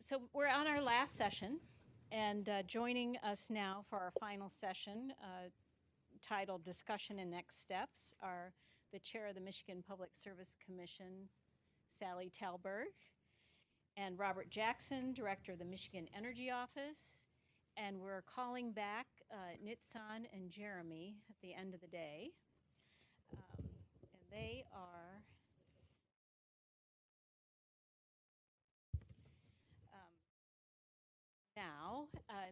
So we're on our last session, and joining us now for our final session, titled Discussion and Next Steps, are the Chair of the Michigan Public Service Commission, Sally Talberg, and Robert Jackson, Director of the Michigan Energy Office. And we're calling back Nitsan and Jeremy at the end of the day. And they are now.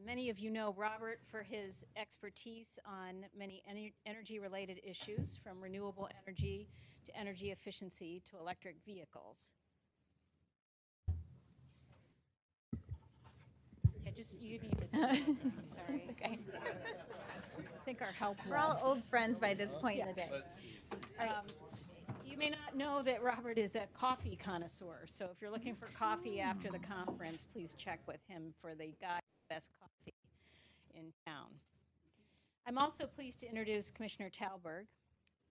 Many of you know Robert for his expertise on many energy-related issues, from renewable energy to energy efficiency to electric vehicles. Yeah, just you need to. Sorry. It's okay. I think our help. We're all old friends by this point in the day. You may not know that Robert is a coffee connoisseur, so if you're looking for coffee after the conference, please check with him for the guide to the best coffee in town. I'm also pleased to introduce Commissioner Talberg.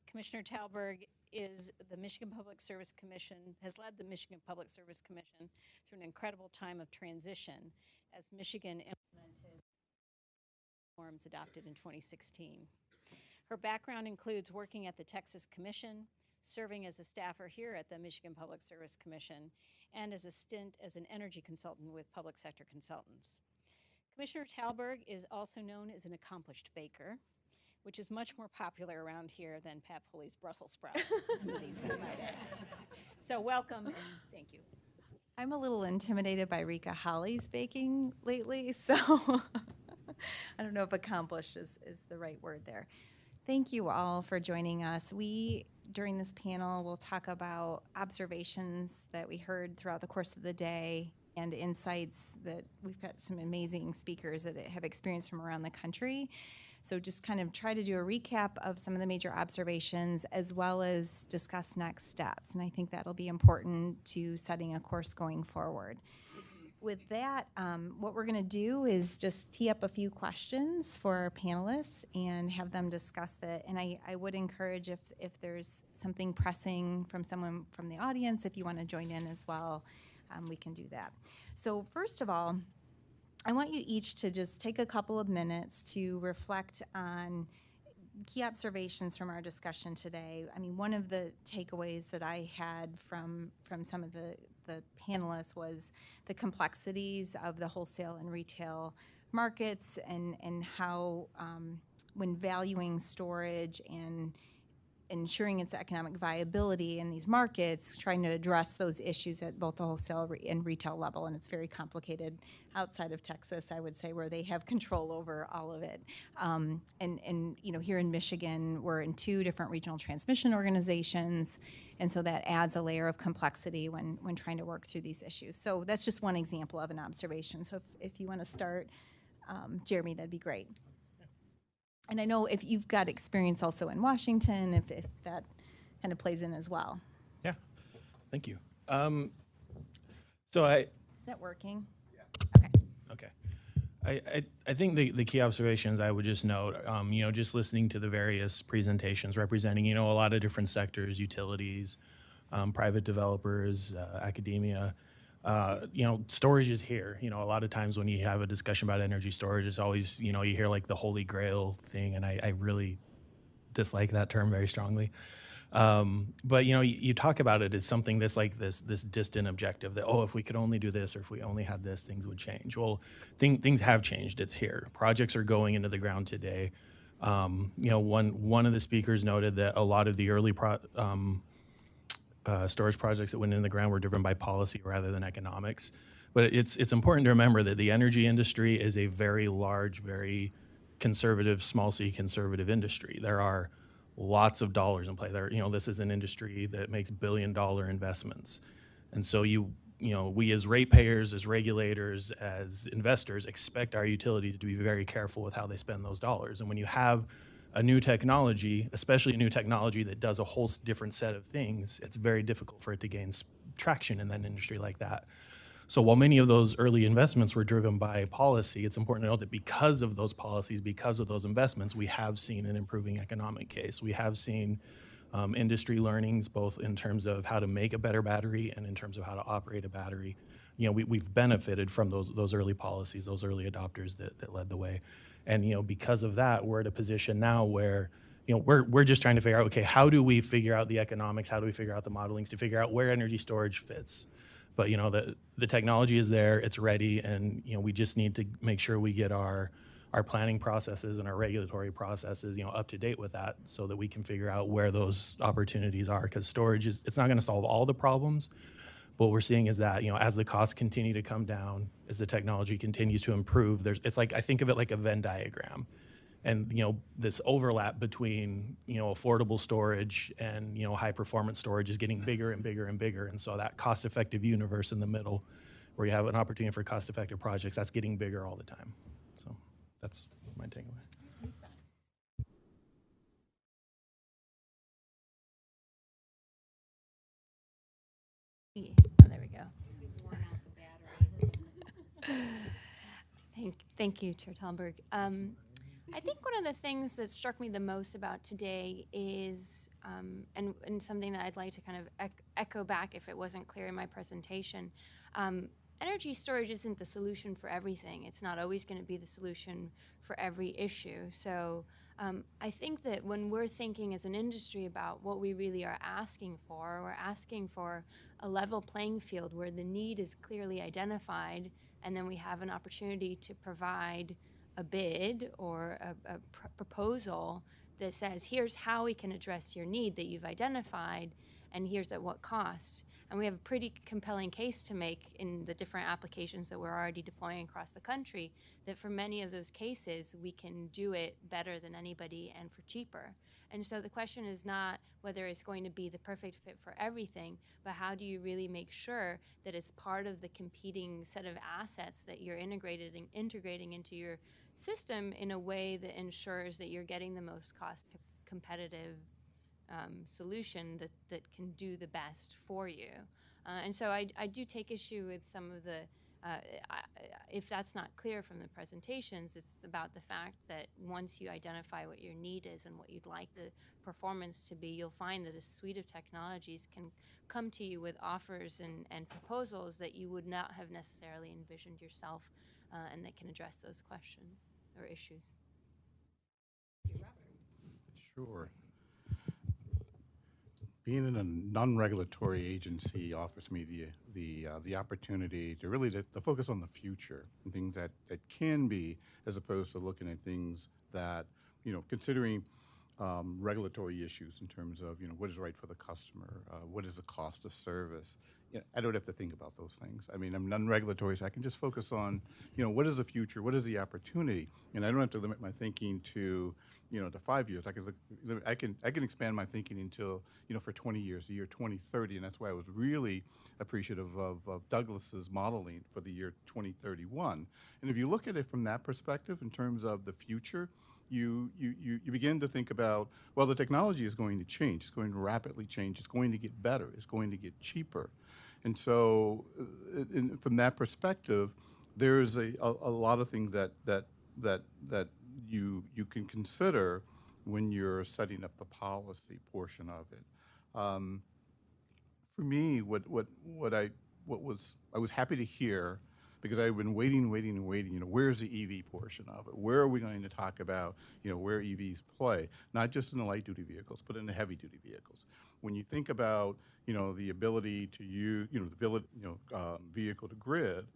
Commissioner Talberg is the Michigan Public Service Commission, has led the Michigan Public Service Commission through an incredible time of transition as Michigan implemented reforms adopted in 2016. Her background includes working at the Texas Commission, serving as a staffer here at the Michigan Public Service Commission, and as a stint as an energy consultant with Public Sector Consultants. Commissioner Talberg is also known as an accomplished baker, which is much more popular around here than Pat Pulley's Brussels sprout smoothies, I might add. So welcome and thank you. I'm a little intimidated by Rika Holly's baking lately, so I don't know if accomplished is the right word there. Thank you all for joining us. During this panel, we'll talk about observations that we heard throughout the course of the day and insights that we've got some amazing speakers that have experienced from around the country. So just kind of try to do a recap of some of the major observations as well as discuss next steps. And I think that'll be important to setting a course going forward. With that, what we're going to do is just tee up a few questions for our panelists and have them discuss that. And I would encourage if there's something pressing from someone from the audience, if you want to join in as well, we can do that. So first of all, I want you each to just take a couple of minutes to reflect on key observations from our discussion today. I mean, one of the takeaways that I had from some of the panelists was the complexities of the wholesale and retail markets and how when valuing storage and ensuring its economic viability in these markets, trying to address those issues at both the wholesale and retail level. And it's very complicated outside of Texas, I would say, where they have control over all of it. And you know, here in Michigan, we're in 2 different regional transmission organizations. And so that adds a layer of complexity when trying to work through these issues. So that's just one example of an observation. So if you want to start, Jeremy, that'd be great. And I know if you've got experience also in Washington, if that kind of plays in as well. Yeah, thank you. So Is that working? Yeah. Okay. I think the key observations I would just note, you know, just listening to the various presentations representing, you know, a lot of different sectors, utilities, private developers, academia. You know, storage is here. You know, a lot of times when you have a discussion about energy storage, it's always, you know, you hear like the holy grail thing, and I really dislike that term very strongly. But, you know, you talk about it as something that's like this distant objective that, oh, if we could only do this or if we only had this, things would change. Well, things have changed. It's here. Projects are going into the ground today. You know, one of the speakers noted that a lot of the early storage projects that went in the ground were driven by policy rather than economics. But it's important to remember that the energy industry is a very large, very conservative, small c conservative industry. There are lots of dollars in play. You know, this is an industry that makes billion-dollar investments. And so you know, we as ratepayers, as regulators, as investors expect our utilities to be very careful with how they spend those dollars. And when you have a new technology, especially a new technology that does a whole different set of things, it's very difficult for it to gain traction in that industry like that. So while many of those early investments were driven by policy, it's important to note that because of those policies, because of those investments, we have seen an improving economic case. We have seen industry learnings, both in terms of how to make a better battery and in terms of how to operate a battery. we've benefited from those early policies, those early adopters that led the way. And, because of that, we're at a position now where, we're just trying to figure out, okay, how do we figure out the economics? How do we figure out the modelings to figure out where energy storage fits? But, the technology is there, it's ready, and, we just need to make sure we get our planning processes and our regulatory processes, up to date with that so that we can figure out where those opportunities are. Because storage it's not going to solve all the problems. What we're seeing is that, as the costs continue to come down, as the technology continues to improve, it's like, I think of it like a Venn diagram. And, this overlap between, affordable storage and, high performance storage is getting bigger and bigger and bigger. And so that cost effective universe in the middle where you have an opportunity for cost effective projects, that's getting bigger all the time. So that's my takeaway. Oh, there we go. Thank you, Chair Talberg. I think one of the things that struck me the most about today is, and something that I'd like to kind of echo back if it wasn't clear in my presentation, energy storage isn't the solution for everything. It's not always going to be the solution for every issue. So I think that when we're thinking as an industry about what we really are asking for, we're asking for a level playing field where the need is clearly identified, and then we have an opportunity to provide a bid or a proposal that says, here's how we can address your need that you've identified, and here's at what cost. And we have a pretty compelling case to make in the different applications that we're already deploying across the country, that for many of those cases, we can do it better than anybody and for cheaper. And so the question is not whether it's going to be the perfect fit for everything, but how do you really make sure that it's part of the competing set of assets that you're integrating into your system in a way that ensures that you're getting the most cost competitive solution that can do the best for you. And so I do take issue with some of the, if that's not clear from the presentations, it's about the fact that once you identify what your need is and what you'd like the performance to be, you'll find that a suite of technologies can come to you with offers and proposals that you would not have necessarily envisioned yourself, and that can address those questions or issues. Sure. Being in a non-regulatory agency offers me the opportunity to really to focus on the future and things that can be, as opposed to looking at things that, considering regulatory issues in terms of, what is right for the customer, what is the cost of service. I don't have to think about those things. I mean, I'm non-regulatory, so I can just focus on, what is the future, what is the opportunity, and I don't have to limit my thinking to, to 5 years. I can expand my thinking until, for 20 years, the year 2030, and that's why I was really appreciative of Douglas's modeling for the year 2031. And if you look at it from that perspective, in terms of the future, you begin to think about, well, the technology is going to change. It's going to rapidly change. It's going to get better. It's going to get cheaper. And so from that perspective, there's a lot of things that you can consider when you're setting up the policy portion of it. For me, I was happy to hear, because I've been waiting, where's the EV portion of it? Where are we going to talk about, where EVs play, not just in the light duty vehicles, but in the heavy duty vehicles? When you think about, the ability to use, vehicle to grid,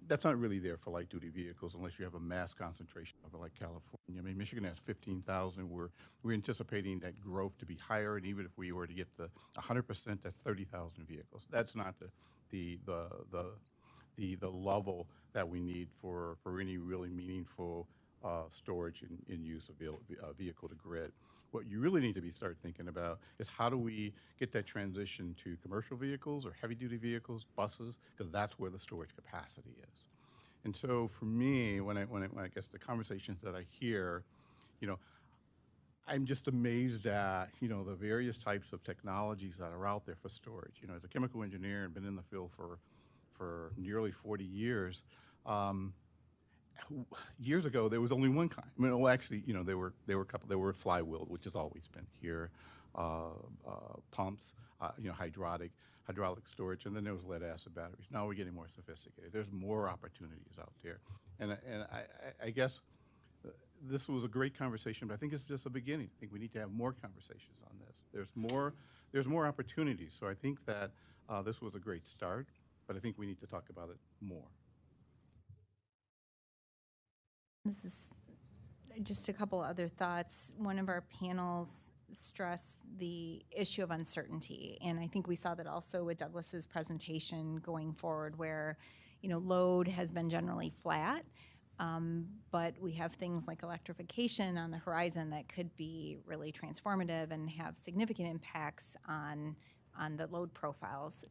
that's not really there for light duty vehicles unless you have a mass concentration of it, like California. I mean, Michigan has 15,000. We're anticipating that growth to be higher, and even if we were to get the 100%, that's 30,000 vehicles. That's not the level that we need for any really meaningful storage and use of vehicle to grid. What you really need to start thinking about is, how do we get that transition to commercial vehicles or heavy duty vehicles, buses, because that's where the storage capacity is. And so for me, when I guess the conversations that I hear, I'm just amazed at, the various types of technologies that are out there for storage. As a chemical engineer and been in the field for nearly 40 years, years ago, there was only one kind. I mean, well, actually, there were a couple. There were flywheel, which has always been here, pumps, hydraulic. hydraulic storage, and then there was lead-acid batteries. Now we're getting more sophisticated. There's more opportunities out there. And I guess this was a great conversation, but I think it's just a beginning. I think we need to have more conversations on this. There's more opportunities. So I think that this was a great start, but I think we need to talk about it more. This is just a couple other thoughts. One of our panels stressed the issue of uncertainty, and I think we saw that also with Douglas's presentation going forward, where load has been generally flat, but we have things like electrification on the horizon that could be really transformative and have significant impacts on the load profiles.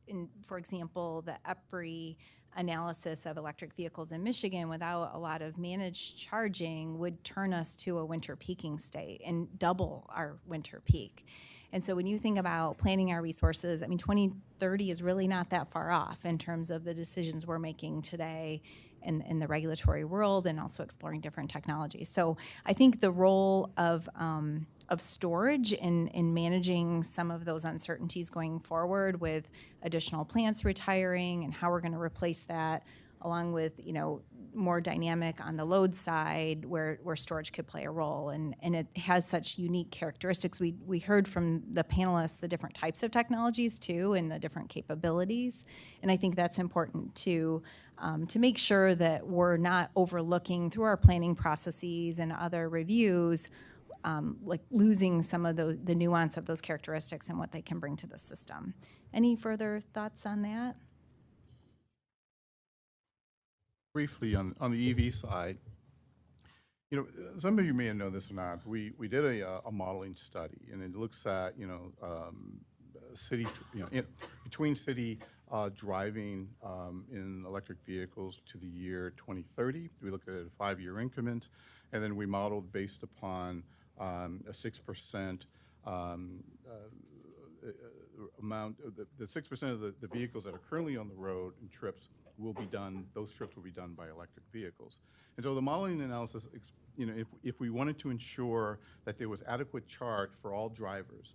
For example, the EPRI analysis of electric vehicles in Michigan without a lot of managed charging would turn us to a winter peaking state and double our winter peak. And so when you think about planning our resources, 2030 is really not that far off in terms of the decisions we're making today in the regulatory world, and also exploring different technologies. So I think the role of storage in managing some of those uncertainties going forward, with additional plants retiring and how we're going to replace that, along with more dynamic on the load side where storage could play a role, and it has such unique characteristics. We heard from the panelists the different types of technologies too, and the different capabilities, and I think that's important to make sure that we're not overlooking through our planning processes and other reviews, like losing some of the nuance of those characteristics and what they can bring to the system. Any further thoughts on that? Briefly, on the EV side, some of you may know this or not. We did a modeling study, and it looks at city, between city driving in electric vehicles to the year 2030. We looked at it at a 5-year increment, and then we modeled based upon a 6% amount. The 6% of the vehicles that are currently on the road and trips will be done. Those trips will be done by electric vehicles. And so the modeling analysis, if we wanted to ensure that there was adequate charge for all drivers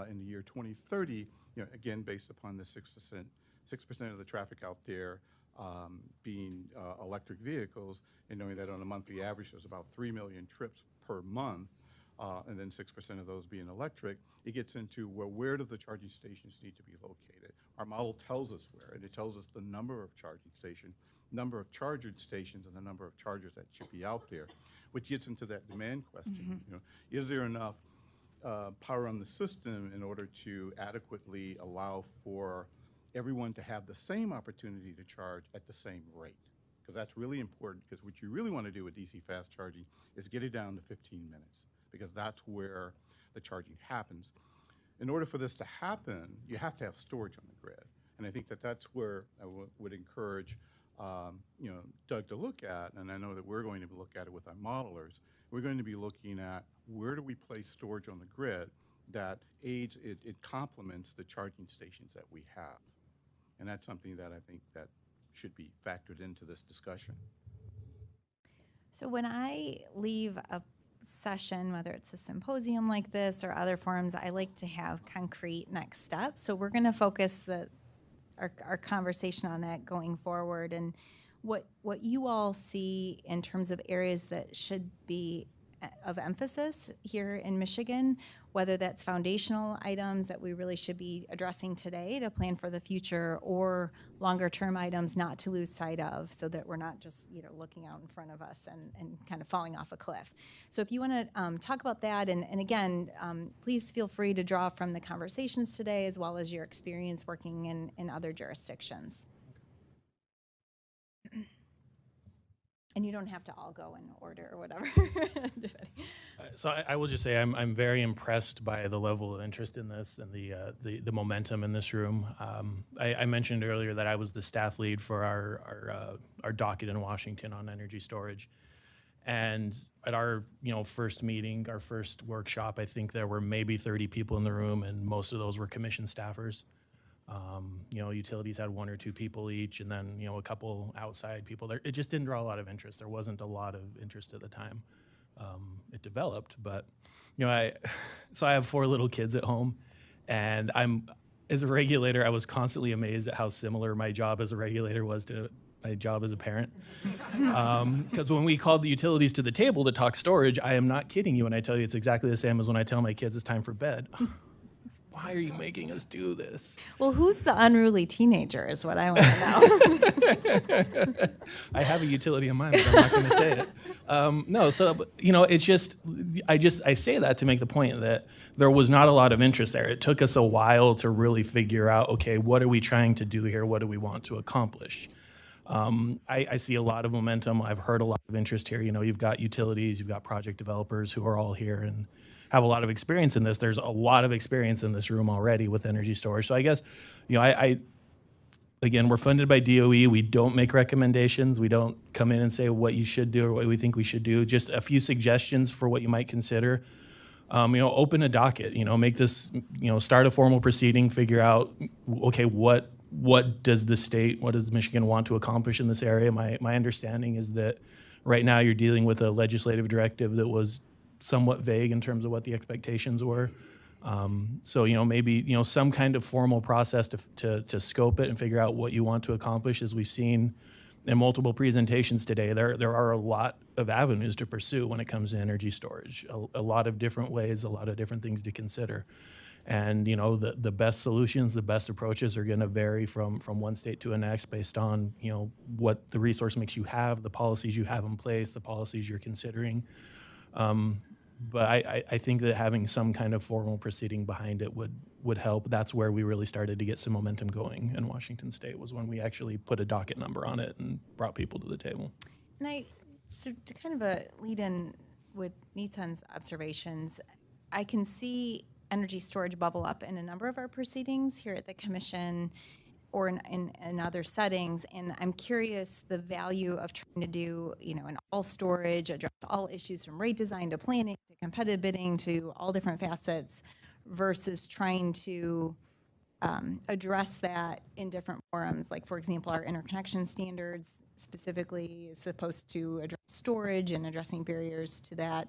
in the year 2030, again based upon the 6% of the traffic out there being electric vehicles, and knowing that on a monthly average there's about 3 million trips per month, and then 6% of those being electric, it gets into, well, where do the charging stations need to be located? Our model tells us where, and it tells us the number of charging stations, number of charger stations, and the number of chargers that should be out there, which gets into that demand question. Is there enough power on the system in order to adequately allow for everyone to have the same opportunity to charge at the same rate? Because that's really important, because what you really want to do with DC fast charging is get it down to 15 minutes, because that's where the charging happens. In order for this to happen, you have to have storage on the grid. And I think that that's where I would encourage Doug to look at, and I know that we're going to look at it with our modelers. We're going to be looking at where do we place storage on the grid that aids, it complements the charging stations that we have. And that's something that I think that should be factored into this discussion. So when I leave a session, whether it's a symposium like this or other forums, I like to have concrete next steps. So we're going to focus our conversation on that going forward, and what you all see in terms of areas that should be of emphasis here in Michigan, whether that's foundational items that we really should be addressing today to plan for the future, or longer term items not to lose sight of, so that we're not just looking out in front of us and kind of falling off a cliff. So if you want to talk about that, and again, please feel free to draw from the conversations today as well as your experience working in other jurisdictions. And you don't have to all go in order or whatever. So I will just say I'm very impressed by the level of interest in this and the momentum in this room. I mentioned earlier that I was the staff lead for our docket in Washington on energy storage, and at our first meeting, our first workshop, I think there were maybe 30 people in the room, and most of those were commission staffers. Utilities had 1 or 2 people each, and then a couple outside people. It just didn't draw a lot of interest. There wasn't a lot of interest at the time it developed. But I have 4 little kids at home, and as a regulator, I was constantly amazed at how similar my job as a regulator was to my job as a parent. Because when we called the utilities to the table to talk storage, I am not kidding you when I tell you it's exactly the same as when I tell my kids it's time for bed. Why are you making us do this? Well, who's the unruly teenager is what I want to know. I have a utility in mind, but I'm not going to say it. No, so you know, it's just I say that to make the point that there was not a lot of interest there. It took us a while to really figure out, okay, what are we trying to do here? What do we want to accomplish? I see a lot of momentum. I've heard a lot of interest here. You know, you've got utilities, you've got project developers who are all here and have a lot of experience in this. There's a lot of experience in this room already with energy storage. So I guess, you know, again, we're funded by DOE. We don't make recommendations. We don't come in and say what you should do or what we think we should do. Just a few suggestions for what you might consider. You know, open a docket, you know, make this, you know, start a formal proceeding, figure out, okay, what does the state, what does Michigan want to accomplish in this area? My understanding is that right now you're dealing with a legislative directive that was somewhat vague in terms of what the expectations were. So, you know, maybe, you know, some kind of formal process to scope it and figure out what you want to accomplish. As we've seen in multiple presentations today, there are a lot of avenues to pursue when it comes to energy storage, a lot of different ways, a lot of different things to consider. And, you know, the best solutions, the best approaches are going to vary from one state to the next based on, you know, what the resource mix you have, the policies you have in place, the policies you're considering. But I think that having some kind of formal proceeding behind it would help. That's where we really started to get some momentum going in Washington State, was when we actually put a docket number on it and brought people to the table. And so to kind of lead in with Nitan's observations, I can see energy storage bubble up in a number of our proceedings here at the commission or in other settings. And I'm curious the value of trying to do, you know, an all storage, address all issues from rate design to planning to competitive bidding to all different facets versus trying to address that in different forums. Like, for example, our interconnection standards specifically is supposed to address storage and addressing barriers to that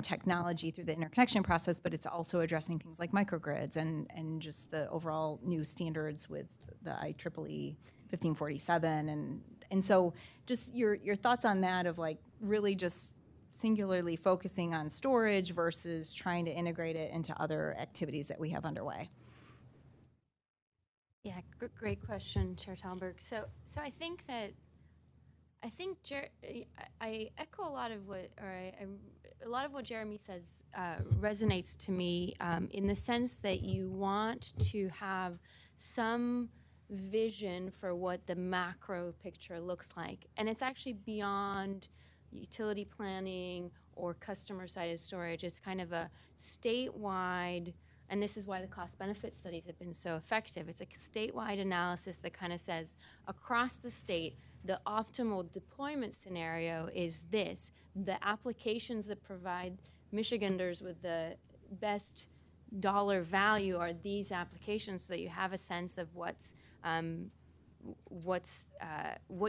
technology through the interconnection process, but it's also addressing things like microgrids and just the overall new standards with the IEEE 1547. And so just your thoughts on that of like really just singularly focusing on storage versus trying to integrate it into other activities that we have underway. Yeah, great question, Chair Talberg. So I think I echo a lot of what Jeremy says resonates to me in the sense that you want to have some vision for what the macro picture looks like, and it's actually beyond utility planning or customer-sided storage. It's kind of a statewide. And this is why the cost-benefit studies have been so effective. It's a statewide analysis that kind of says, across the state, the optimal deployment scenario is this. The applications that provide Michiganders with the best dollar value are these applications, so that you have a sense of what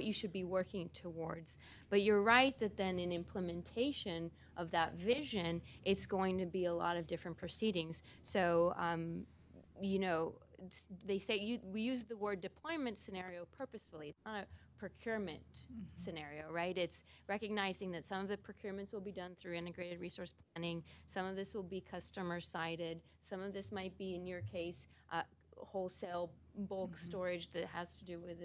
you should be working towards. But you're right that then in implementation of that vision, it's going to be a lot of different proceedings. So, you know, they say we use the word deployment scenario purposefully. It's not a procurement scenario, right? It's recognizing that some of the procurements will be done through integrated resource planning. Some of this will be customer-sided. Some of this might be, in your case, wholesale bulk storage that has to do with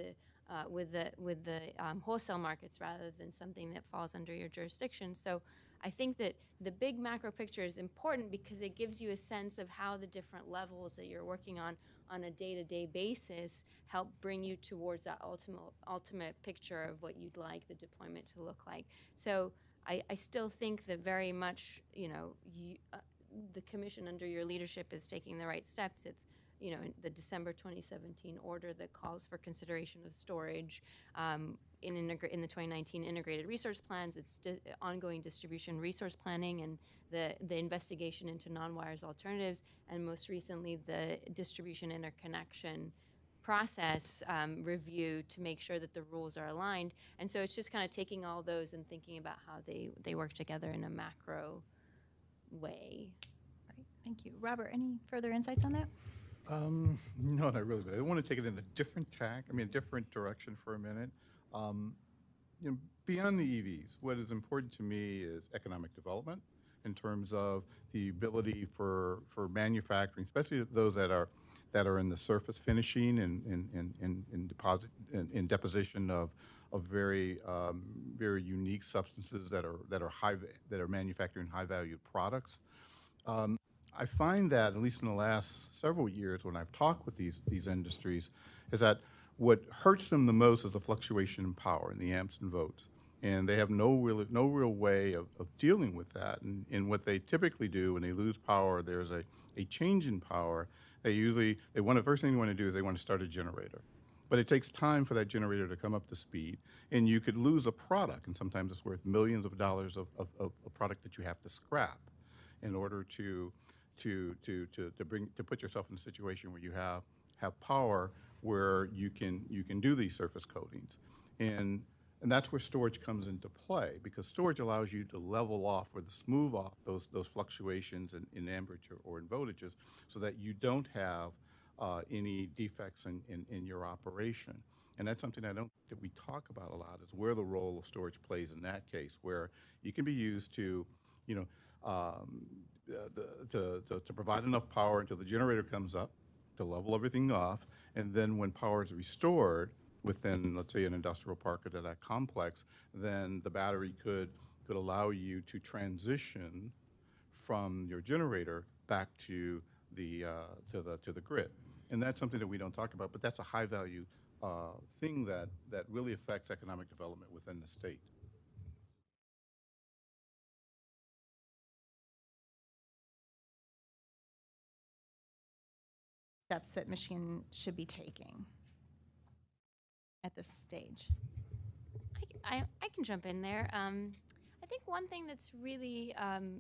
the wholesale markets rather than something that falls under your jurisdiction. So I think that the big macro picture is important because it gives you a sense of how the different levels that you're working on a day-to-day basis help bring you towards that ultimate picture of what you'd like the deployment to look like. So I still think that very much, you know, the commission under your leadership is taking the right steps. It's, you know, the December 2017 order that calls for consideration of storage in the 2019 integrated resource plans. It's ongoing distribution resource planning and the investigation into non-wires alternatives, and most recently the distribution interconnection process review to make sure that the rules are aligned. And so it's just kind of taking all those and thinking about how they work together in a macro way. Right. Thank you. Robert, any further insights on that? No, not really, but I want to take it in a different tack, a different direction for a minute. Um, Beyond the EVs, what is important to me is economic development in terms of the ability for manufacturing, especially those that are in the surface finishing and deposit in deposition of very very unique substances that are manufacturing high valued products. I find that, at least in the last several years, when I've talked with these industries, is that what hurts them the most is the fluctuation in power and the amps and volts. And they have no real way of dealing with that. And what they typically do when they lose power, there's a change in power. First thing they want to do is they want to start a generator. But it takes time for that generator to come up to speed, and you could lose a product, and sometimes it's worth millions of dollars of a product that you have to scrap in order to put yourself in a situation where you have power where you can do these surface coatings. And that's where storage comes into play, because storage allows you to level off or to smooth off those fluctuations in amperage or in voltages, so that you don't have any defects in your operation. And that's something that we talk about a lot, is where the role of storage plays in that case, where you can be used to, you know, to provide enough power until the generator comes up to level everything off, and then when power is restored within, let's say, an industrial park or that complex, then the battery could allow you to transition from your generator back to the grid. And that's something that we don't talk about, but that's a high value thing that really affects economic development within the state. Steps that Michigan should be taking at this stage? I can jump in there. I think one thing that's really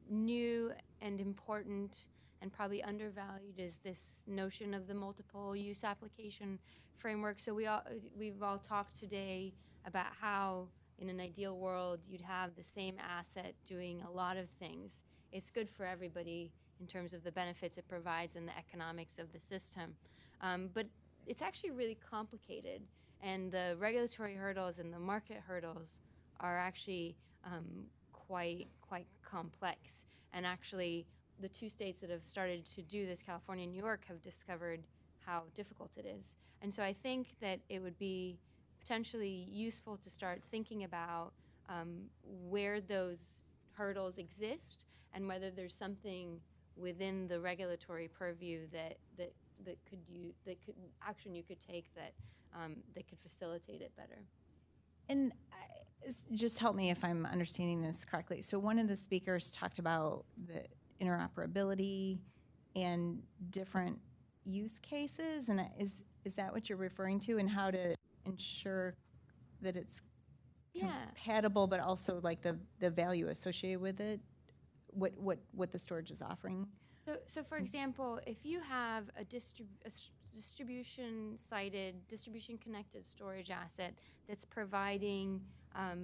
new and important and probably undervalued is this notion of the multiple use application framework. So we've all talked today about how in an ideal world you'd have the same asset doing a lot of things. It's good for everybody in terms of the benefits it provides and the economics of the system. But it's actually really complicated, and the regulatory hurdles and the market hurdles are actually quite complex. And actually, the two states that have started to do this, California and New York, have discovered how difficult it is. And so I think that it would be potentially useful to start thinking about where those hurdles exist and whether there's something within the regulatory purview that could action you could take that could facilitate it better. And just help me if I'm understanding this correctly. So one of the speakers talked about the interoperability and different use cases, and is that what you're referring to, and how to ensure that it's compatible, but also like the value associated with it, what the storage is offering? So for example, if you have a distribution-sided, distribution-connected storage asset that's providing a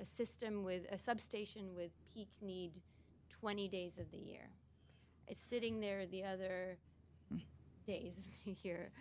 system with a substation with peak need 20 days of the year, it's sitting there the other days of the year.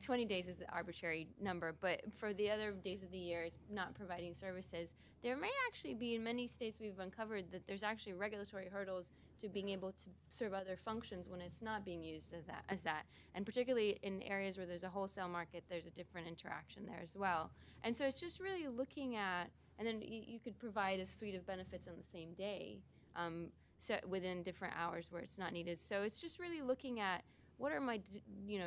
20 days is an arbitrary number, but for the other days of the year, it's not providing services. There may actually be, in many states we've uncovered, that there's actually regulatory hurdles to being able to serve other functions when it's not being used as that. And particularly in areas where there's a wholesale market, there's a different interaction there as well. And so it's just really looking at, and then you could provide a suite of benefits on the same day, so within different hours where it's not needed. So it's just really looking at, what are my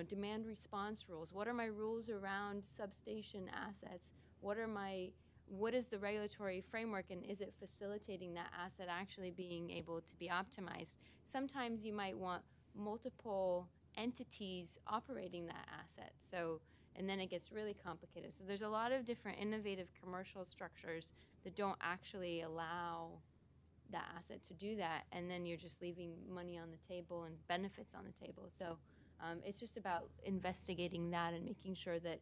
demand response rules? What are my rules around substation assets? What is the regulatory framework, and is it facilitating that asset actually being able to be optimized? Sometimes you might want multiple entities operating that asset. And then it gets really complicated. So there's a lot of different innovative commercial structures that don't actually allow that asset to do that, and then you're just leaving money on the table and benefits on the table. So it's just about investigating that and making sure that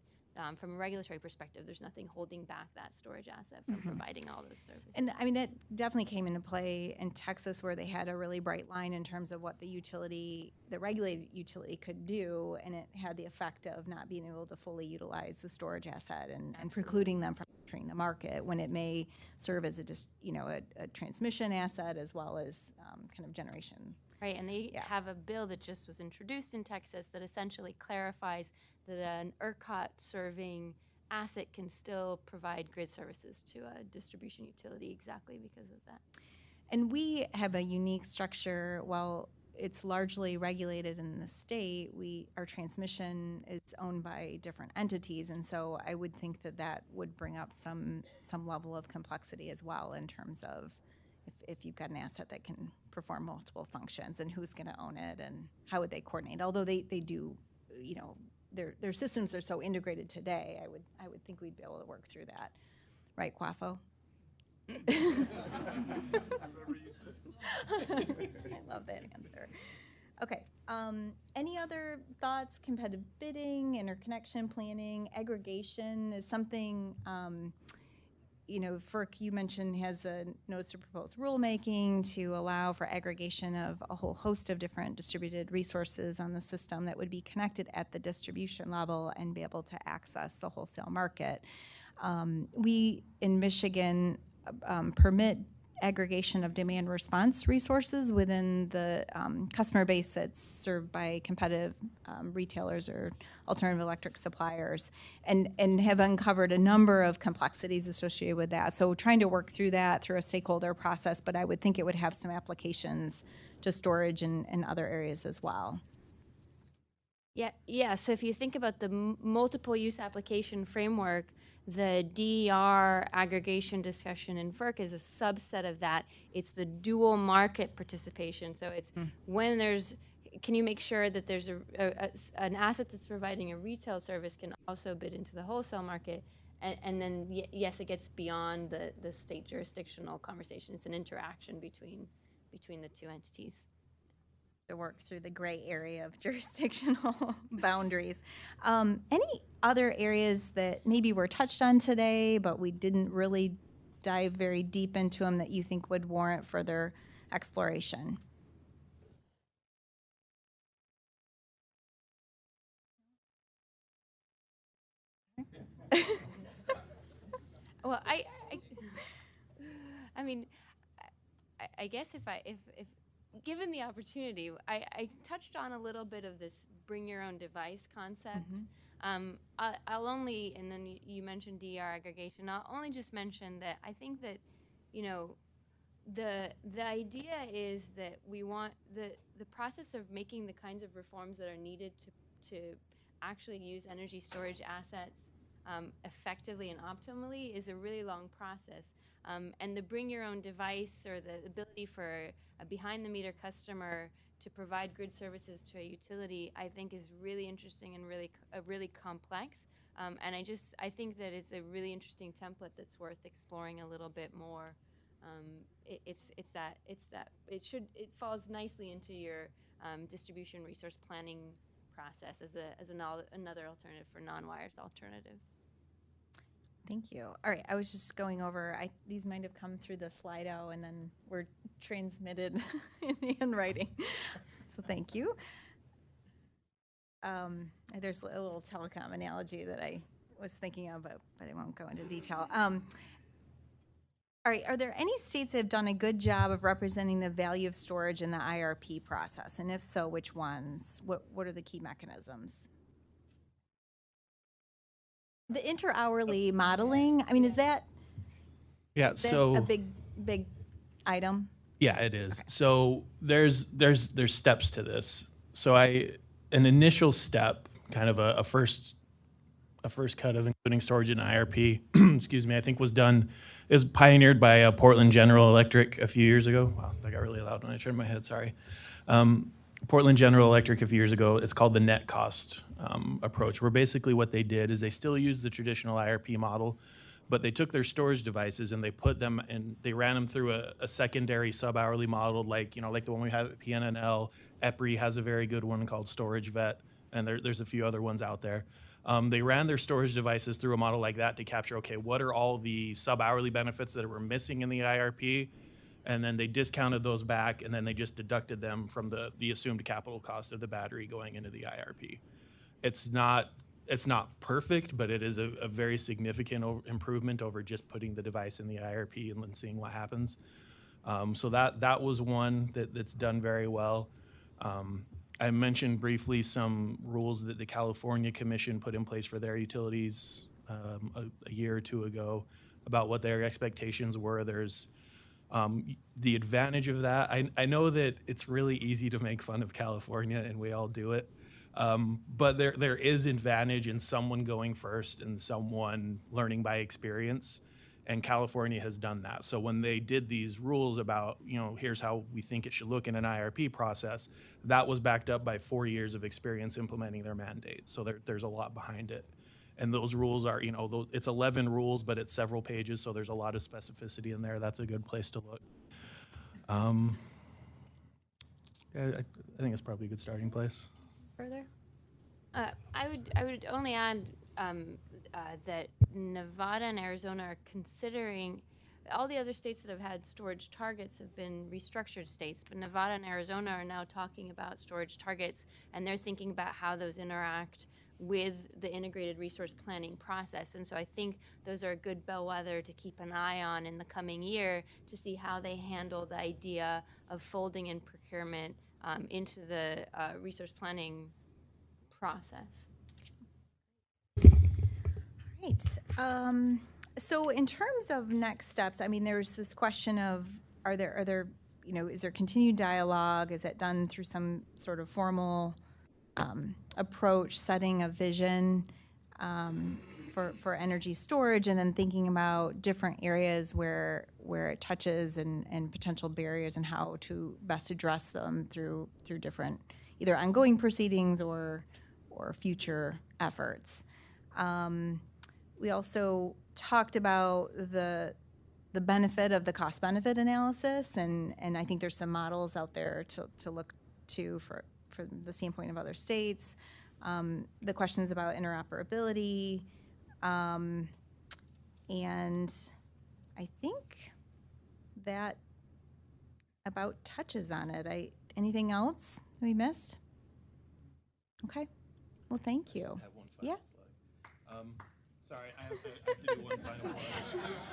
from a regulatory perspective, there's nothing holding back that storage asset from providing all those services. And I mean, that definitely came into play in Texas, where they had a really bright line in terms of what the utility, the regulated utility, could do, and it had the effect of not being able to fully utilize the storage asset and precluding them from entering the market when it may serve as a transmission asset as well as kind of generation. Right, and they have a bill that just was introduced in Texas that essentially clarifies that an ERCOT serving asset can still provide grid services to a distribution utility exactly because of that. And we have a unique structure. While it's largely regulated in the state, our transmission is owned by different entities, and so I would think that would bring up some level of complexity as well in terms of if you've got an asset that can perform multiple functions, and who's going to own it, and how would they coordinate? Although they do, their systems are so integrated today, I would think we'd be able to work through that, right, Quafo? I love that answer. Okay. Any other thoughts? Competitive bidding, interconnection planning, aggregation is something. FERC, you mentioned, has a notice to propose rulemaking to allow for aggregation of a whole host of different distributed resources on the system that would be connected at the distribution level and be able to access the wholesale market. We, in Michigan, permit aggregation of demand response resources within the customer base that's served by competitive retailers or alternative electric suppliers, and have uncovered a number of complexities associated with that. So trying to work through that through a stakeholder process, but I would think it would have some applications to storage and other areas as well. Yeah. So if you think about the multiple use application framework, the DER aggregation discussion in FERC is a subset of that. It's the dual market participation. So it's when can you make sure that there's an asset that's providing a retail service can also bid into the wholesale market? And then, yes, it gets beyond the state jurisdictional conversation. It's an interaction between the two entities. To work through the gray area of jurisdictional boundaries. Any other areas that maybe were touched on today, but we didn't really dive very deep into them, that you think would warrant further exploration? Well, I mean, I guess if given the opportunity, I touched on a little bit of this bring your own device concept. I'll only, and then you mentioned DER aggregation, I'll only just mention that I think that, the idea is that we want the process of making the kinds of reforms that are needed to actually use energy storage assets effectively and optimally is a really long process. And the bring your own device, or the ability for a behind-the-meter customer to provide grid services to a utility, I think is really interesting and really complex. And I think that it's a really interesting template that's worth exploring a little bit more. It falls nicely into your distribution resource planning process as another alternative for non-wires alternatives. Thank you. All right, I was just going over, these might have come through the Slido and then were transmitted in handwriting. So thank you. There's a little telecom analogy that I was thinking of, but I won't go into detail. All right, are there any states that have done a good job of representing the value of storage in the IRP process? And if so, which ones? What are the key mechanisms? The inter-hourly modeling, I mean, is that a big item? Yeah, it is. Okay. So there's steps to this. So an initial step, kind of a first cut of including storage in IRP, excuse me, I think was pioneered by Portland General Electric a few years ago. Wow, that got really loud when I turned my head, sorry. Portland General Electric a few years ago, it's called the net cost approach, where basically what they did is they still used the traditional IRP model, but they took their storage devices and they put them and they ran them through a secondary sub-hourly model, like the one we have at PNNL. EPRI has a very good one called Storage Vet, and there's a few other ones out there. They ran their storage devices through a model like that to capture, okay, what are all the sub-hourly benefits that were missing in the IRP? And then they discounted those back, and then they just deducted them from the assumed capital cost of the battery going into the IRP. It's not perfect, but it is a very significant improvement over just putting the device in the IRP and then seeing what happens. So that was one that's done very well. I mentioned briefly some rules that the California Commission put in place for their utilities a year or two ago about what their expectations were. There's the advantage of that. I know that it's really easy to make fun of California, and we all do it. But there is advantage in someone going first and someone learning by experience. And California has done that. So when they did these rules about, here's how we think it should look in an IRP process, that was backed up by 4 years of experience implementing their mandate. So there's a lot behind it. And those rules are, it's 11 rules, but it's several pages, so there's a lot of specificity in there. That's a good place to look. I think it's probably a good starting place. Further? I would only add that Nevada and Arizona are considering, all the other states that have had storage targets have been restructured states, but Nevada and Arizona are now talking about storage targets, and they're thinking about how those interact with the integrated resource planning process. And so I think those are a good bellwether to keep an eye on in the coming year to see how they handle the idea of folding in procurement into the resource planning process. All right. So in terms of next steps, I mean, there's this question of, are there, is there continued dialogue? Is it done through some sort of formal approach, setting a vision for energy storage, and then thinking about different areas where it touches and potential barriers and how to best address them through different either ongoing proceedings or future efforts. We also talked about the benefit of the cost benefit analysis, and I think there's some models out there to look to for the standpoint of other states. The questions about interoperability, and I think that about touches on it. Anything else we missed? Okay. Well, thank you. Yeah. Sorry, I have to do one final one.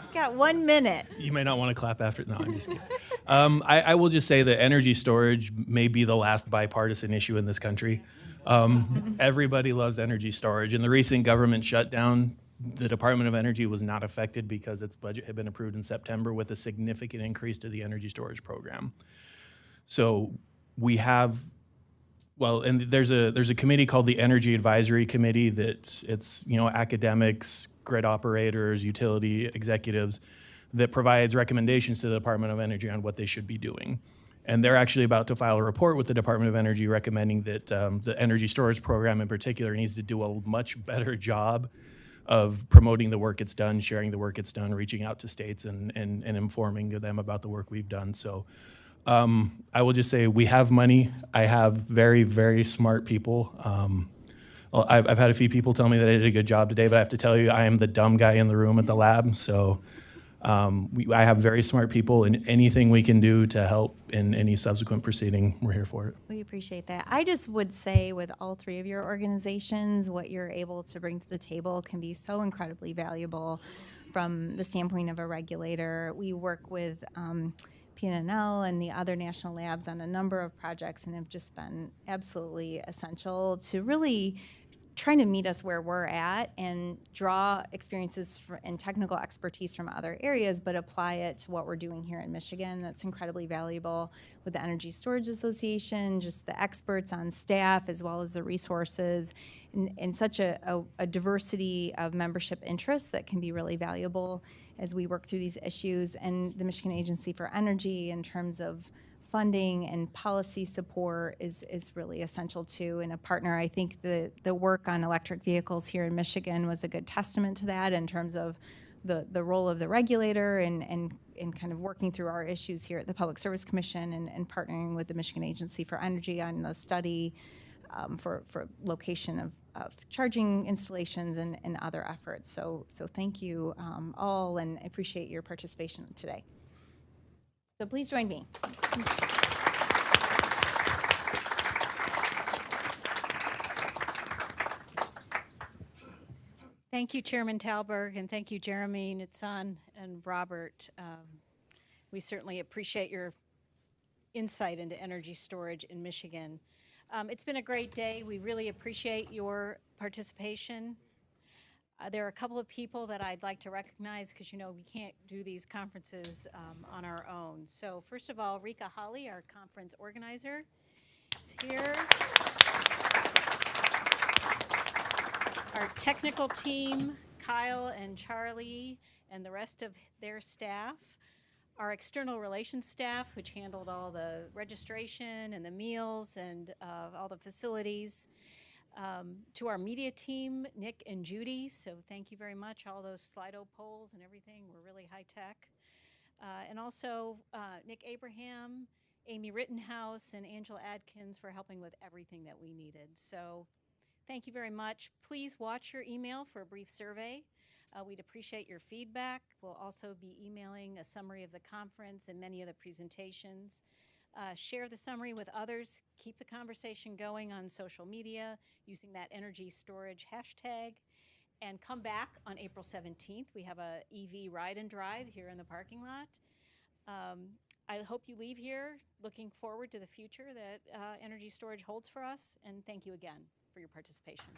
You've got 1 minute. You may not want to clap after. No, I'm just kidding. I will just say that energy storage may be the last bipartisan issue in this country. Everybody loves energy storage. In the recent government shutdown, the Department of Energy was not affected because its budget had been approved in September with a significant increase to the energy storage program. So we have, and there's a committee called the Energy Advisory Committee that it's academics, grid operators, utility executives that provides recommendations to the Department of Energy on what they should be doing. And they're actually about to file a report with the Department of Energy recommending that the energy storage program in particular needs to do a much better job of promoting the work it's done, sharing the work it's done, reaching out to states and informing them about the work we've done. So I will just say we have money. I have very, very smart people. I've had a few people tell me that I did a good job today, but I have to tell you, I am the dumb guy in the room at the lab. So I have very smart people, and anything we can do to help in any subsequent proceeding, we're here for it. We appreciate that. I just would say with all three of your organizations, what you're able to bring to the table can be so incredibly valuable from the standpoint of a regulator. We work with PNNL and the other national labs on a number of projects and have just been absolutely essential to really trying to meet us where we're at and draw experiences and technical expertise from other areas, but apply it to what we're doing here in Michigan. That's incredibly valuable with the Energy Storage Association, just the experts on staff as well as the resources, and such a diversity of membership interests that can be really valuable as we work through these issues. And the Michigan Agency for Energy in terms of funding and policy support is really essential too. And a partner, I think the work on electric vehicles here in Michigan was a good testament to that in terms of the role of the regulator and kind of working through our issues here at the Public Service Commission and partnering with the Michigan Agency for Energy on the study for location of charging installations and other efforts. So thank you all, and I appreciate your participation today. So please join me. Thank you, Chairman Talberg, and thank you, Jeremy, Nitzan, and Robert. We certainly appreciate your insight into energy storage in Michigan. It's been a great day. We really appreciate your participation. There are a couple of people that I'd like to recognize because, you know, we can't do these conferences on our own. So first of all, Rika Holly, our conference organizer, is here. Our technical team, Kyle and Charlie, and the rest of their staff. Our external relations staff, which handled all the registration and the meals and all the facilities. To our media team, Nick and Judy, so thank you very much. All those Slido polls and everything were really high tech. And also Nick Abraham, Amy Rittenhouse, and Angela Adkins for helping with everything that we needed. So thank you very much. Please watch your email for a brief survey. We'd appreciate your feedback. We'll also be emailing a summary of the conference and many of the presentations. Share the summary with others. Keep the conversation going on social media using that energy storage hashtag. And come back on April 17th. We have a EV ride and drive here in the parking lot. I hope you leave here looking forward to the future that energy storage holds for us. And thank you again for your participation.